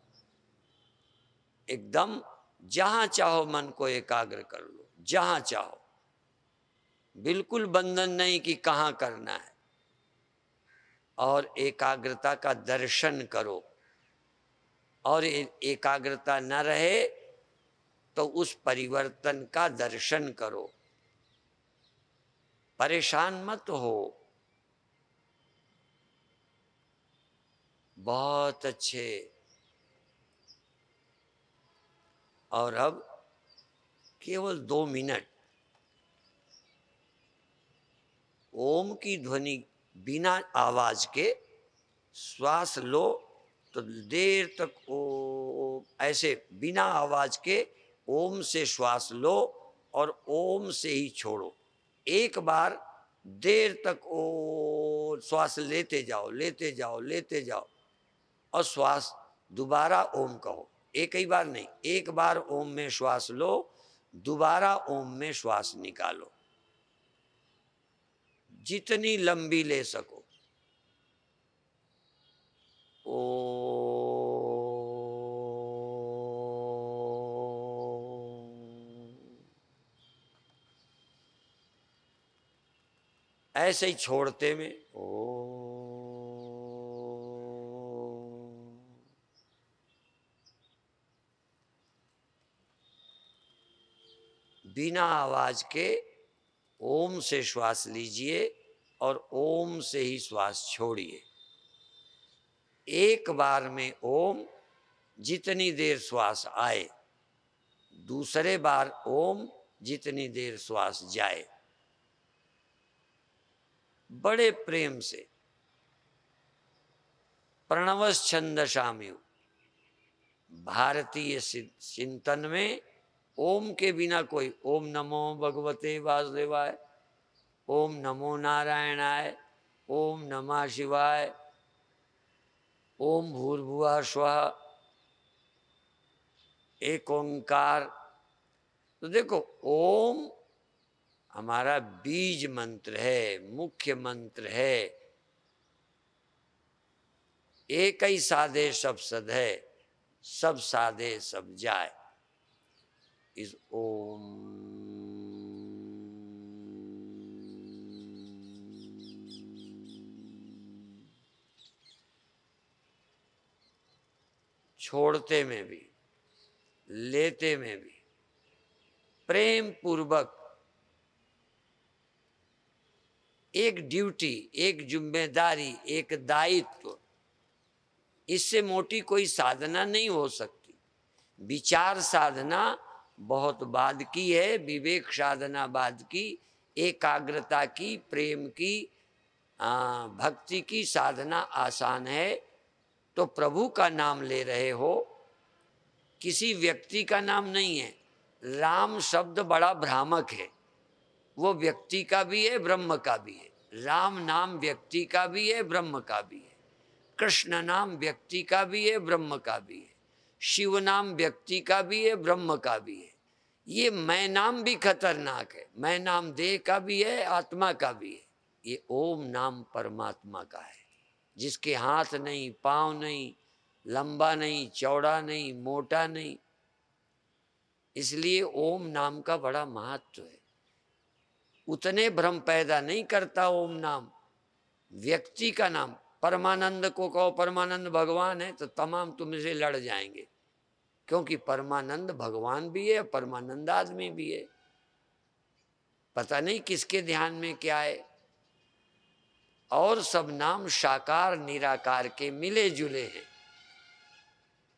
एकदम जहां चाहो मन को एकाग्र कर लो, जहां चाहो। बिल्कुल बंधन नहीं कि कहाँ करना है। और एकाग्रता का दर्शन करो। और एकाग्रता न रहे तो उस परिवर्तन का दर्शन करो। परेशान मत हो। बहुत अच्छे। और अब केवल 2 मिनट ओम की ध्वनि बिना आवाज के श्वास लो, तो देर तक ओ ऐसे बिना आवाज के ओम से श्वास लो और ओम से ही छोड़ो। एक बार देर तक ओ श्वास लेते जाओ, लेते जाओ, लेते जाओ और श्वास दोबारा ओम कहो। एक ही बार नहीं, एक बार ओम में श्वास लो, दोबारा ओम में श्वास निकालो, जितनी लंबी ले सको। ओ ऐसे ही छोड़ते में ओ बिना आवाज के ओम से श्वास लीजिए और ओम से ही श्वास छोड़िए। एक बार में ओम जितनी देर श्वास आए, दूसरे बार ओम जितनी देर श्वास जाए। बड़े प्रेम से प्रणवश्छंदसाम्यु भारतीय चिंतन में ओम के बिना कोई ओम नमो भगवते वासुदेवाय, ओम नमो नारायणाय, ओम नमः शिवाय, ओम भूर्भुवः स्वः, एक ओंकार। तो देखो ओम हमारा बीज मंत्र है, मुख्य मंत्र है। एक ही साधे सब सद है, सब साधे सब जाए। इस ओम छोड़ते में भी, लेते में भी प्रेम पूर्वक एक ड्यूटी, एक जिम्मेदारी, एक दायित्व, इससे मोटी कोई साधना नहीं हो सकती। विचार साधना बहुत बाद की है, विवेक साधना बाद की, एकाग्रता की, प्रेम की, भक्ति की साधना आसान है। तो प्रभु का नाम ले रहे हो, किसी व्यक्ति का नाम नहीं है। राम शब्द बड़ा भ्रामक है, वो व्यक्ति का भी है, ब्रह्म का भी है। राम नाम व्यक्ति का भी है, ब्रह्म का भी है। कृष्ण नाम व्यक्ति का भी है, ब्रह्म का भी है। शिव नाम व्यक्ति का भी है, ब्रह्म का भी है। ये मैं नाम भी खतरनाक है। मैं नाम देह का भी है, आत्मा का भी है। ये ओम नाम परमात्मा का है, जिसके हाथ नहीं, पांव नहीं, लंबा नहीं, चौड़ा नहीं, मोटा नहीं। इसलिए ओम नाम का बड़ा महत्व है। उतने भ्रम पैदा नहीं करता ओम नाम। व्यक्ति का नाम, परमानंद को कहो परमानंद भगवान है तो तमाम तुमसे लड़ जाएंगे, क्योंकि परमानंद भगवान भी है, परमानंद आदमी भी है। पता नहीं किसके ध्यान में क्या है। और सब नाम साकार निराकार के मिले जुले हैं।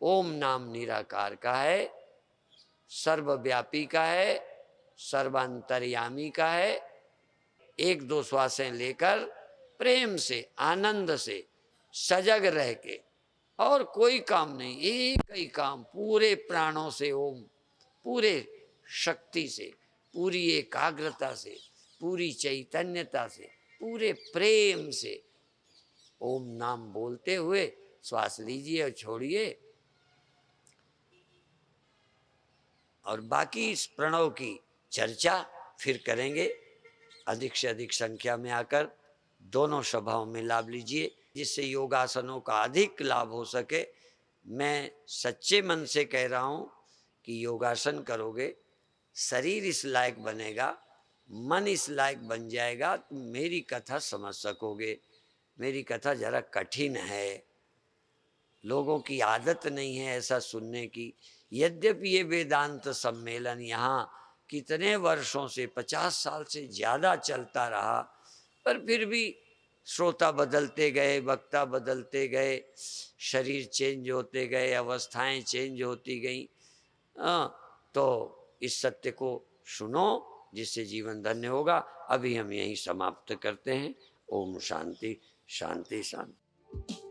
ओम नाम निराकार का है, सर्वव्यापी का है, सर्वांतर्यामी का है। एक दो श्वासें लेकर प्रेम से, आनंद से, सजग रह के, और कोई काम नहीं, एक ही काम, पूरे प्राणों से ओम, पूरे शक्ति से, पूरी एकाग्रता से, पूरी चैतन्यता से, पूरे प्रेम से ओम नाम बोलते हुए श्वास लीजिए और छोड़िए। और बाकी इस प्रणव की चर्चा फिर करेंगे अधिक से अधिक संख्या में आकर। दोनों सभाओं में लाभ लीजिए, जिससे योगासनों का अधिक लाभ हो सके। मैं सच्चे मन से कह रहा हूँ कि योगासन करोगे, शरीर इस लायक बनेगा, मन इस लायक बन जाएगा, तुम मेरी कथा समझ सकोगे। मेरी कथा जरा कठिन है, लोगों की आदत नहीं है ऐसा सुनने की। यद्यपि ये वेदांत सम्मेलन यहाँ कितने वर्षों से, 50 साल से ज़्यादा चलता रहा, पर फिर भी श्रोता बदलते गए, वक्ता बदलते गए, शरीर चेंज होते गए, अवस्थाएं चेंज होती गई। तो इस सत्य को सुनो जिससे जीवन धन्य होगा। अभी हम यहीं समाप्त करते हैं। ओम शांति शांति शांति।